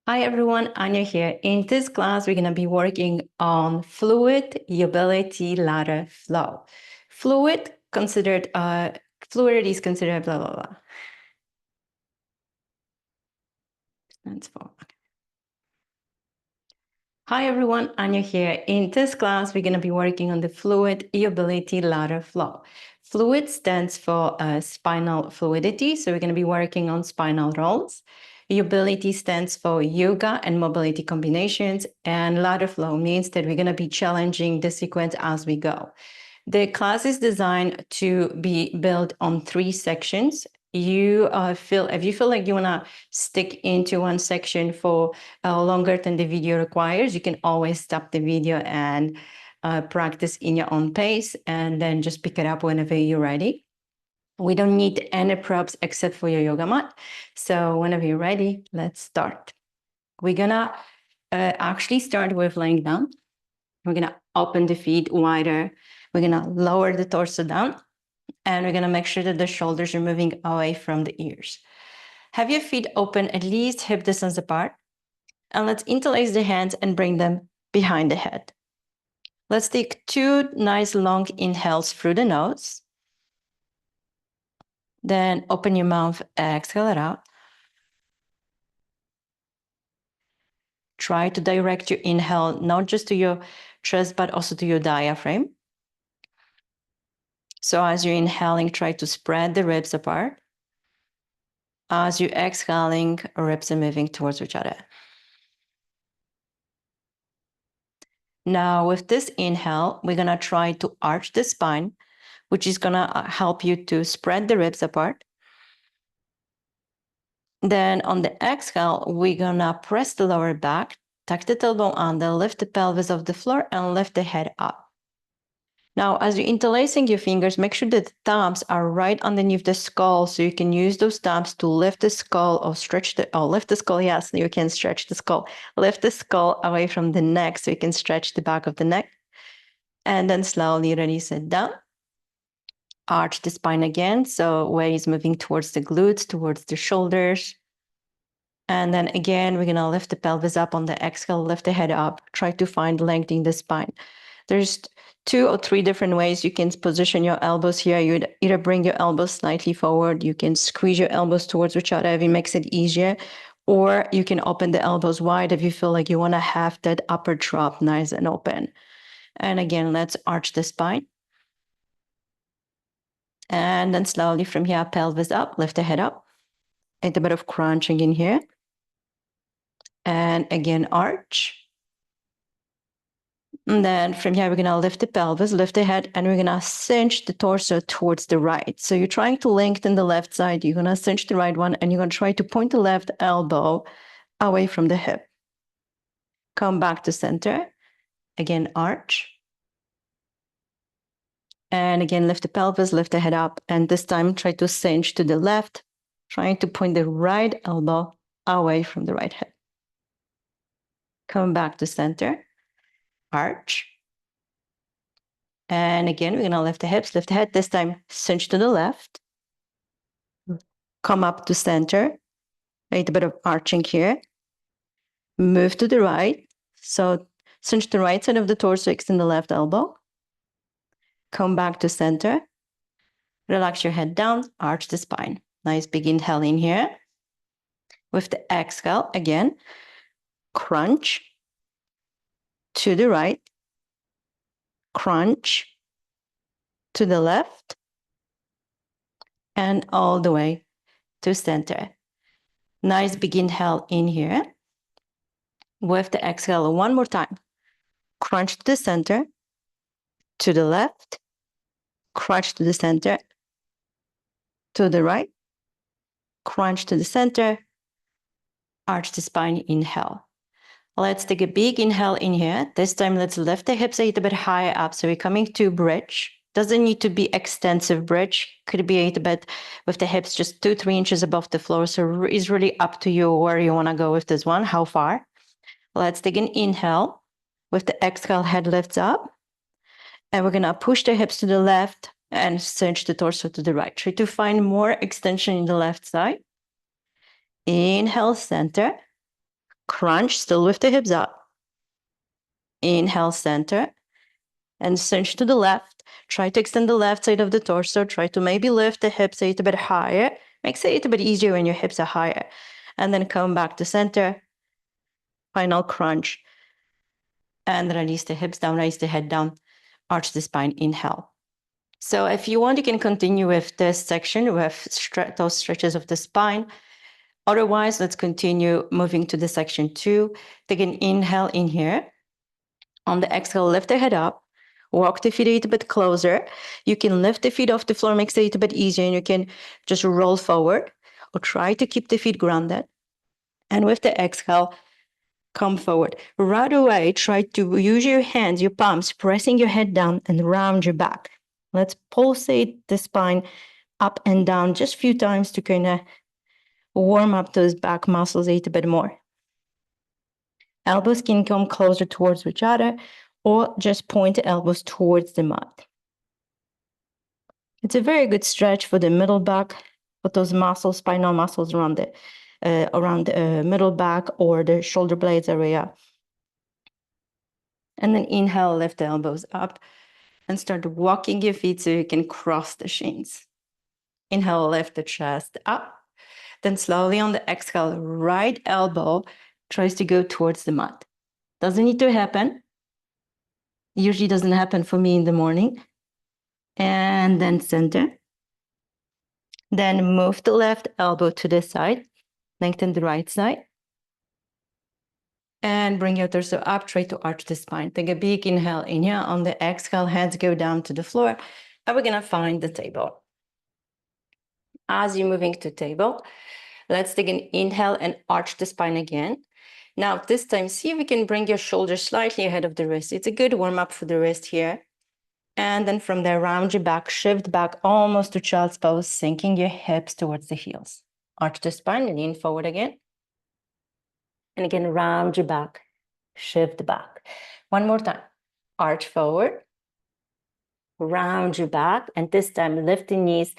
Hi everyone, Anya here. In this class, we're going to be working on fluid yobility ladder flow. Fluid is considered blah, blah, blah. Stands for. Hi everyone, Anya here. In this class, we're going to be working on the fluid yobility ladder flow. Fluid stands for spinal fluidity, so we're going to be working on spinal rolls. Yobility stands for yoga and mobility combinations, and ladder flow means that we're going to be challenging the sequence as we go. The class is designed to be built on 3 sections. If you feel like you want to stick into one section for longer than the video requires, you can always stop the video and practice in your own pace and then just pick it up whenever you're ready. We don't need any props except for your yoga mat. So whenever you're ready, let's start. We're gonna actually start with laying down. We're gonna open the feet wider. We're gonna lower the torso down, and we're gonna make sure that the shoulders are moving away from the ears. Have your feet open at least hip distance apart, and let's interlace the hands and bring them behind the head. Let's take 2 nice long inhales through the nose. Then open your mouth, exhale it out. Try to direct your inhale not just to your chest, but also to your diaphragm. So as you're inhaling, try to spread the ribs apart. As you're exhaling, ribs are moving towards each other. Now with this inhale, we're gonna try to arch the spine, which is gonna help you to spread the ribs apart. Then on the exhale, we're gonna press the lower back, tuck the tailbone under, lift the pelvis off the floor, and lift the head up. Now, as you're interlacing your fingers, make sure that the thumbs are right underneath the skull, so you can use those thumbs to lift the skull or lift the skull. Yes, you can stretch the skull. Lift the skull away from the neck so you can stretch the back of the neck. And then slowly release it down. Arch the spine again, so weight is moving towards the glutes, towards the shoulders. And then again, we're gonna lift the pelvis up on the exhale, lift the head up, try to find length in the spine. There's 2 or 3 different ways you can position your elbows here. You'd either bring your elbows slightly forward, you can squeeze your elbows towards each other if it makes it easier, or you can open the elbows wide if you feel like you want to have that upper drop nice and open. And again, let's arch the spine. And then slowly from here, pelvis up, lift the head up. A bit of crunching in here. And again, arch. And then from here, we're going to lift the pelvis, lift the head, and we're going to cinch the torso towards the right. So you're trying to lengthen the left side. You're going to cinch the right one, and you're going to try to point the left elbow away from the hip. Come back to center. Again, arch. And again, lift the pelvis, lift the head up. And this time, try to cinch to the left, trying to point the right elbow away from the right hip. Come back to center. Arch. And again, we're going to lift the hips, lift the head. This time, cinch to the left. Come up to center. A bit of arching here. Move to the right. So cinch the right side of the torso, extend the left elbow. Come back to center. Relax your head down, arch the spine. Nice big inhale in here. With the exhale, again, crunch to the right. Crunch to the left. And all the way to center. Nice big inhale in here. With the exhale, one more time. Crunch to the center, to the left, crunch to the center, to the right, crunch to the center, arch the spine, inhale. Let's take a big inhale in here. This time, let's lift the hips a little bit higher up. So we're coming to bridge. Doesn't need to be extensive bridge. Could be a little bit with the hips just 2-3 inches above the floor. So it's really up to you where you want to go with this one, how far. Let's take an inhale. With the exhale, head lifts up. And we're going to push the hips to the left and cinch the torso to the right. Try to find more extension in the left side. Inhale, center. crunch, still with the hips up. Inhale, center, and cinch to the left. Try to extend the left side of the torso. Try to maybe lift the hips a little bit higher. Makes it a bit easier when your hips are higher. And then come back to center. Final crunch. And release the hips down, raise the head down, arch the spine, inhale. So if you want, you can continue with this section with those stretches of the spine. Otherwise, let's continue moving to the section 2. Take an inhale in here. On the exhale, lift the head up. Walk the feet a little bit closer. You can lift the feet off the floor, makes it a little bit easier, and you can just roll forward or try to keep the feet grounded. And with the exhale, come forward. Right away, try to use your hands, your palms, pressing your head down and round your back. Let's pulsate the spine up and down just a few times to kind of warm up those back muscles a little bit more. Elbows can come closer towards each other or just point the elbows towards the mat. It's a very good stretch for the middle back, for those muscles, spinal muscles around the middle back or the shoulder blades area. And then inhale, lift the elbows up and start walking your feet so you can cross the shins. Inhale, lift the chest up. Then slowly on the exhale, right elbow tries to go towards the mat. Doesn't need to happen. Usually doesn't happen for me in the morning. And then center. Then move the left elbow to the side. Lengthen the right side. And bring your torso up. Try to arch the spine. Take a big inhale in here. On the exhale, hands go down to the floor. And we're going to find the table. As you're moving to table, let's take an inhale and arch the spine again. Now, this time, see if you can bring your shoulders slightly ahead of the wrist. It's a good warm-up for the wrist here. And then from there, round your back, shift back almost to child's pose, sinking your hips towards the heels. Arch the spine, lean forward again. And again, round your back, shift back. One more time. Arch forward, round your back, and this time lift the knees,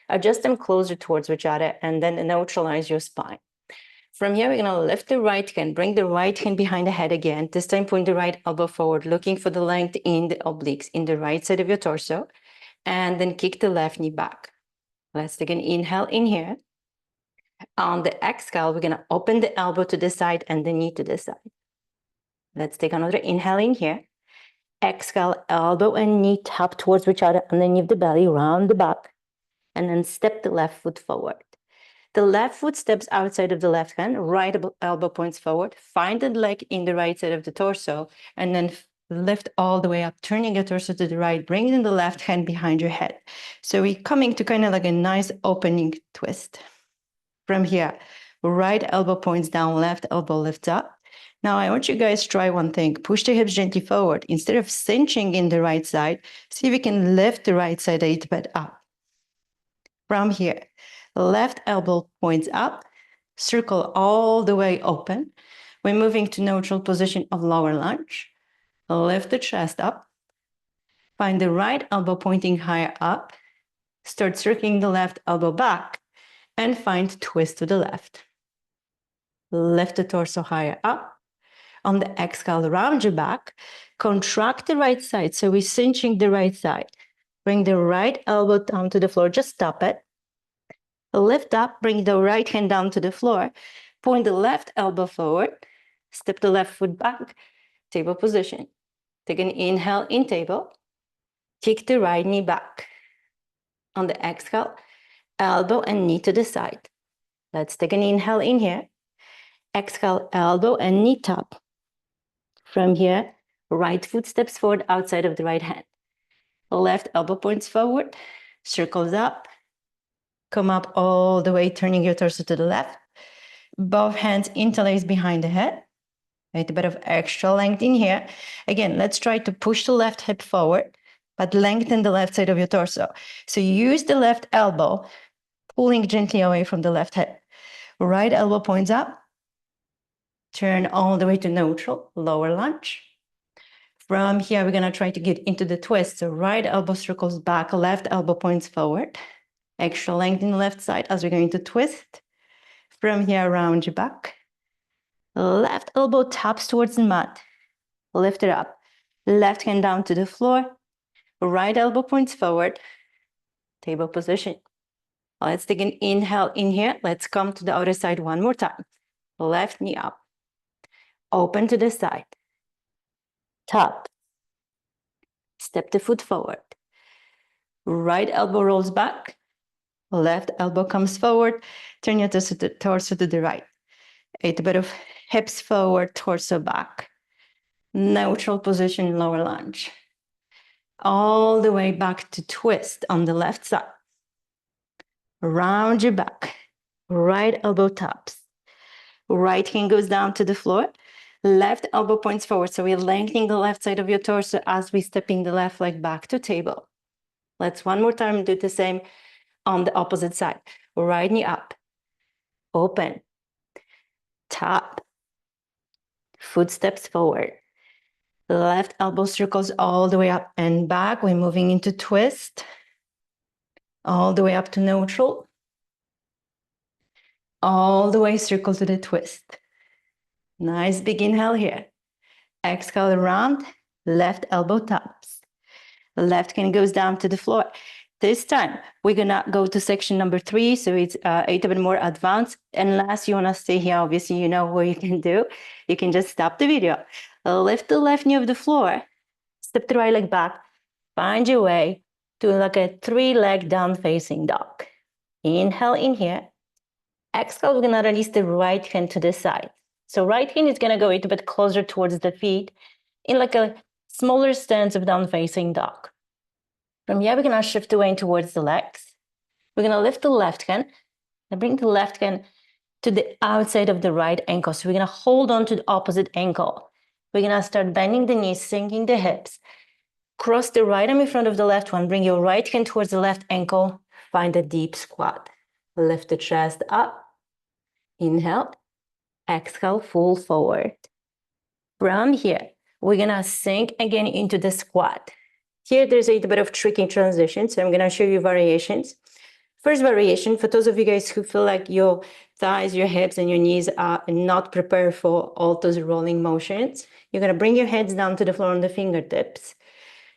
adjust them closer towards each other, and then neutralize your spine. From here, we're going to lift the right hand, bring the right hand behind the head again. This time, point the right elbow forward, looking for the length in the obliques, in the right side of your torso. And then kick the left knee back. Let's take an inhale in here. On the exhale, we're going to open the elbow to the side and the knee to the side. Let's take another inhale in here. Exhale, elbow and knee tap towards each other underneath the belly, round the back. And then step the left foot forward. The left foot steps outside of the left hand, right elbow points forward, find the leg in the right side of the torso, and then lift all the way up, turning your torso to the right, bringing the left hand behind your head. So we're coming to kind of like a nice opening twist. From here, right elbow points down, left elbow lifts up. Now I want you guys to try one thing. Push the hips gently forward. Instead of cinching in the right side, see if we can lift the right side a little bit up. From here, left elbow points up, circle all the way open. We're moving to neutral position of lower lunge. Lift the chest up. Find the right elbow pointing higher up. Start circling the left elbow back and find twist to the left. Lift the torso higher up. On the exhale, round your back. Contract the right side. So we're cinching the right side. Bring the right elbow down to the floor. Just stop it. Lift up, bring the right hand down to the floor, point the left elbow forward, step the left foot back, table position. Take an inhale in table, kick the right knee back. On the exhale, elbow and knee to the side. Let's take an inhale in here. Exhale, elbow and knee tap. From here, right foot steps forward outside of the right hand. Left elbow points forward, circles up. Come up all the way, turning your torso to the left. Both hands interlace behind the head. A bit of extra length in here. Again, let's try to push the left hip forward, but lengthen the left side of your torso. So use the left elbow, pulling gently away from the left hip. Right elbow points up. Turn all the way to neutral, lower lunge. From here, we're going to try to get into the twist. So right elbow circles back, left elbow points forward. Extra length in the left side as we're going to twist. From here, round your back. Left elbow taps towards the mat. Lift it up. Left hand down to the floor. Right elbow points forward. Table position. Let's take an inhale in here. Let's come to the other side one more time. Left knee up. Open to the side. Tap. Step the foot forward. Right elbow rolls back. Left elbow comes forward. Turn your torso to the right. A bit of hips forward, torso back. Neutral position, lower lunge. All the way back to twist on the left side. Round your back. Right elbow taps. Right hand goes down to the floor. Left elbow points forward. So we're lengthening the left side of your torso as we stepping the left leg back to table. Let's one more time do the same on the opposite side. Right knee up. Open. Tap. Foot steps forward. Left elbow circles all the way up and back. We're moving into twist. All the way up to neutral. All the way circle to the twist. Nice big inhale here. Exhale around. Left elbow taps. Left hand goes down to the floor. This time, we're gonna go to section number 3, so it's a bit more advanced. Unless you wanna stay here, obviously you know what you can do. You can just stop the video. Lift the left knee off the floor. Step the right leg back. Find your way to like a 3-leg down facing dog. Inhale in here. Exhale, we're gonna release the right hand to the side. So right hand is gonna go a little bit closer towards the feet in like a smaller stance of down facing dog. From here, we're gonna shift the weight towards the legs. We're gonna lift the left hand and bring the left hand to the outside of the right ankle. So we're gonna hold on to the opposite ankle. We're gonna start bending the knees, sinking the hips. Cross the right arm in front of the left one. Bring your right hand towards the left ankle. Find a deep squat. Lift the chest up. Inhale. Exhale, full forward. From here, we're gonna sink again into the squat. Here, there's a bit of tricky transition, so I'm gonna show you variations. First variation, for those of you guys who feel like your thighs, your hips, and your knees are not prepared for all those rolling motions, you're gonna bring your heads down to the floor on the fingertips.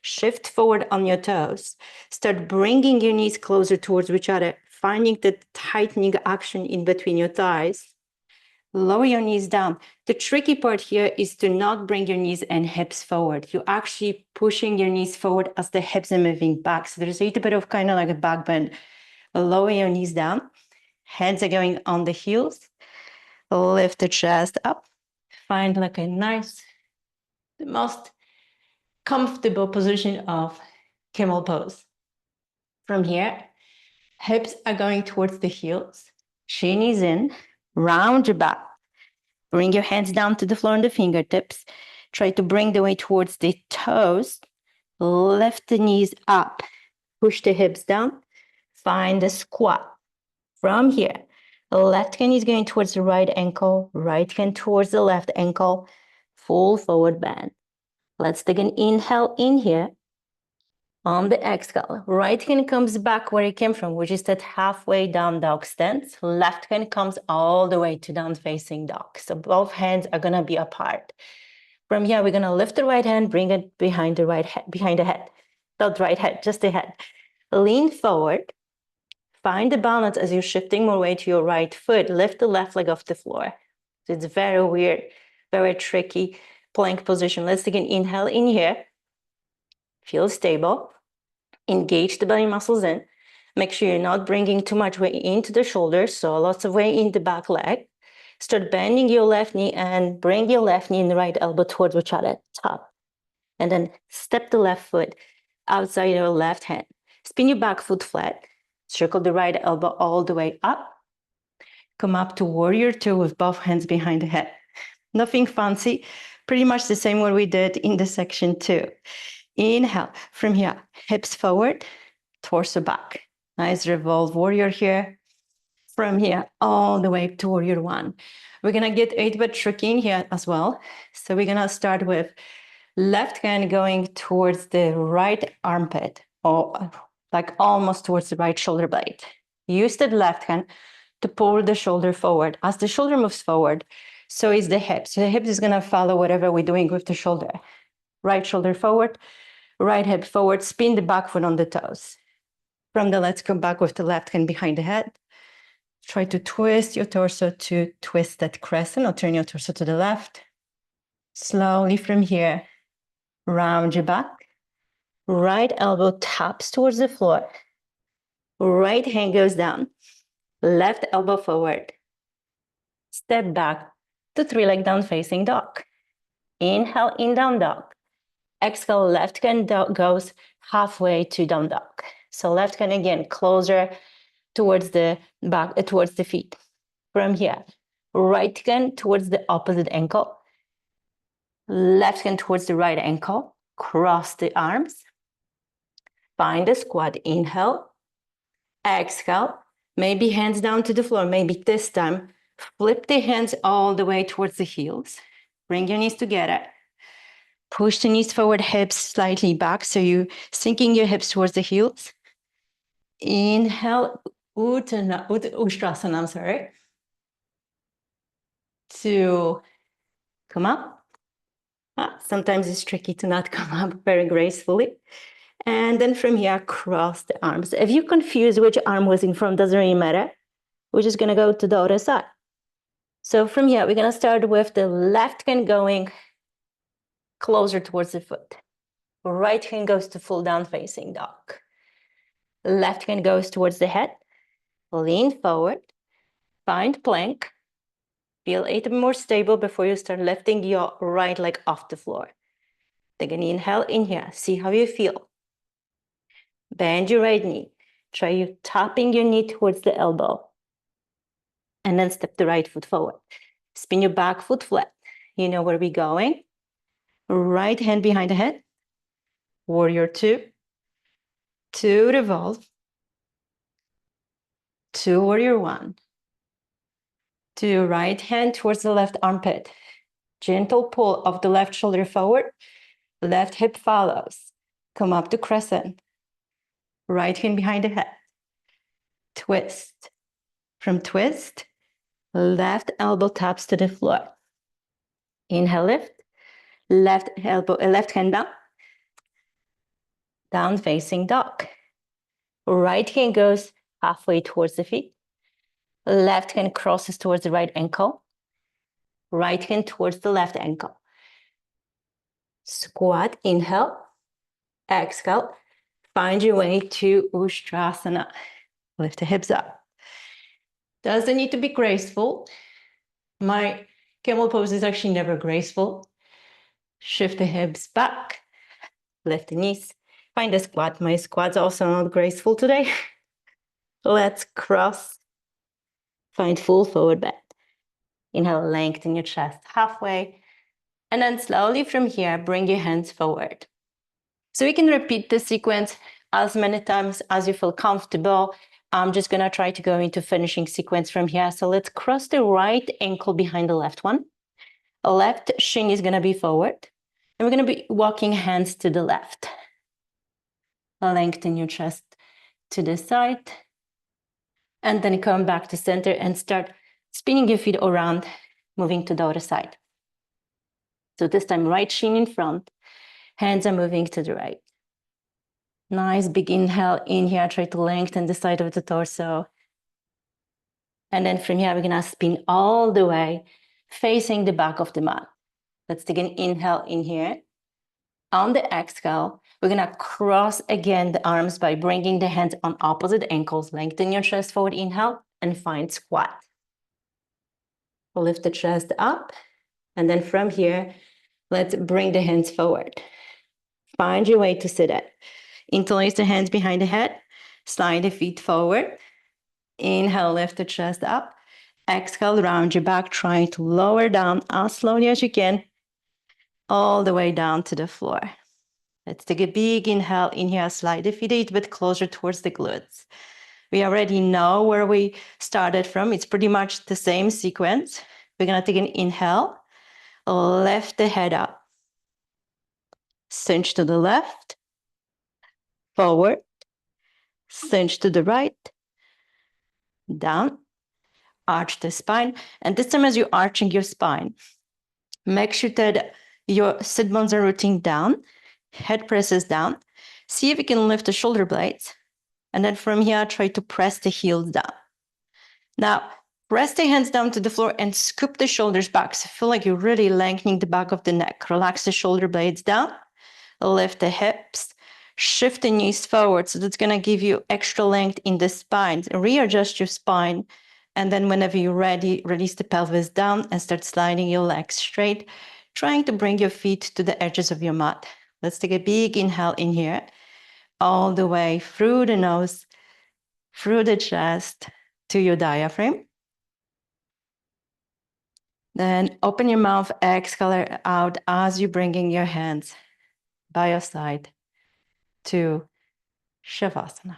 Shift forward on your toes. Start bringing your knees closer towards each other, finding the tightening action in between your thighs. Lower your knees down. The tricky part here is to not bring your knees and hips forward. You're actually pushing your knees forward as the hips are moving back. So there's a little bit of kind of like a back bend. Lower your knees down. Hands are going on the heels. Lift the chest up. Find like a nice, the most comfortable position of camel pose. From here, hips are going towards the heels. Shin is in. Round your back. Bring your hands down to the floor on the fingertips. Try to bring the weight towards the toes. Lift the knees up. Push the hips down. Find the squat. From here, left hand is going towards the right ankle. Right hand towards the left ankle. Full forward bend. Let's take an inhale in here. On the exhale, right hand comes back where it came from, which is that halfway down dog stance. Left hand comes all the way to down facing dog. So both hands are gonna be apart. From here, we're gonna lift the right hand, bring it behind the right head, behind the head. Not right head, just the head. Lean forward. Find the balance as you're shifting more weight to your right foot. Lift the left leg off the floor. So it's very weird, very tricky plank position. Let's take an inhale in here. Feel stable. Engage the belly muscles in. Make sure you're not bringing too much weight into the shoulders, so lots of weight in the back leg. Start bending your left knee and bring your left knee and the right elbow towards each other, top. And then step the left foot outside your left hand. Spin your back foot flat. Circle the right elbow all the way up. Come up to warrior two with both hands behind the head. Nothing fancy, pretty much the same what we did in the section 2. Inhale, from here, hips forward, torso back. Nice revolve warrior here. From here, all the way to warrior 1. We're gonna get a bit tricky in here as well. So we're gonna start with left hand going towards the right armpit, or like almost towards the right shoulder blade. Use the left hand to pull the shoulder forward. As the shoulder moves forward, So is the hips. So the hips is gonna follow whatever we're doing with the shoulder. Right shoulder forward, right hip forward, spin the back foot on the toes. From the let's come back with the left hand behind the head. Try to twist your torso to twist that crescent or turn your torso to the left. Slowly from here, round your back. Right elbow taps towards the floor. Right hand goes down. Left elbow forward. Step back to three-leg down facing dog. Inhale, in down dog. Exhale, left hand goes halfway to down dog. So left hand again, closer towards the back, towards the feet. From here, right hand towards the opposite ankle. Left hand towards the right ankle. Cross the arms. Find a squat. Inhale. Exhale. Maybe hands down to the floor. Maybe this time, flip the hands all the way towards the heels. Bring your knees together. Push the knees forward, hips slightly back. So you sinking your hips towards the heels. Inhale, Ustrasana, I'm sorry. To come up. Sometimes it's tricky to not come up very gracefully. And then from here, cross the arms. If you confuse which arm was in front, doesn't really matter. We're just gonna go to the other side. So from here, we're gonna start with the left hand going closer towards the foot. Right hand goes to full down facing dog. Left hand goes towards the head. Lean forward. Find plank. Feel it more stable before you start lifting your right leg off the floor. Take an inhale in here. See how you feel. Bend your right knee. Try you tapping your knee towards the elbow. And then step the right foot forward. Spin your back foot flat. You know where we're going. Right hand behind the head. Warrior two. Two revolve. Two warrior one. Two right hand towards the left armpit. Gentle pull of the left shoulder forward. Left hip follows. Come up to crescent. Right hand behind the head. Twist. From twist, left elbow taps to the floor. Inhale, lift. Left elbow, left hand down. Down facing dog. Right hand goes halfway towards the feet. Left hand crosses towards the right ankle. Right hand towards the left ankle. Squat, inhale. Exhale. Find your way to Ustrasana. Lift the hips up. Doesn't need to be graceful. My camel pose is actually never graceful. Shift the hips back. Lift the knees. Find a squat. My squat's also not graceful today. Let's cross. Find full forward bend. Inhale, lengthen your chest halfway. And then slowly from here, bring your hands forward. So we can repeat this sequence as many times as you feel comfortable. I'm just gonna try to go into finishing sequence from here. So let's cross the right ankle behind the left one. Left shin is gonna be forward. And we're gonna be walking hands to the left. Lengthen your chest to the side. And then come back to center and start spinning your feet around, moving to the other side. So this time, right shin in front, hands are moving to the right. Nice big inhale in here, try to lengthen the side of the torso. And then from here, we're gonna spin all the way, facing the back of the mat. Let's take an inhale in here. On the exhale, we're gonna cross again the arms by bringing the hands on opposite ankles. Lengthen your chest forward, inhale, and find squat. Lift the chest up, and then from here, let's bring the hands forward. Find your way to sit up. Interlace the hands behind the head, slide the feet forward. Inhale, lift the chest up. Exhale, round your back, trying to lower down as slowly as you can, all the way down to the floor. Let's take a big inhale in here, slide the feet a bit closer towards the glutes. We already know where we started from. It's pretty much the same sequence. We're gonna take an inhale, lift the head up, cinch to the left, forward, cinch to the right, down, arch the spine. And this time as you're arching your spine, make sure that your sit bones are rooting down, head presses down. See if you can lift the shoulder blades. And then from here, try to press the heels down. Now, press the hands down to the floor and scoop the shoulders back. So feel like you're really lengthening the back of the neck. Relax the shoulder blades down, lift the hips, shift the knees forward. So that's going to give you extra length in the spine. Readjust your spine. And then whenever you're ready, release the pelvis down and start sliding your legs straight, trying to bring your feet to the edges of your mat. Let's take a big inhale in here, all the way through the nose, through the chest to your diaphragm. Then open your mouth, exhale out as you're bringing your hands by your side to Shavasana.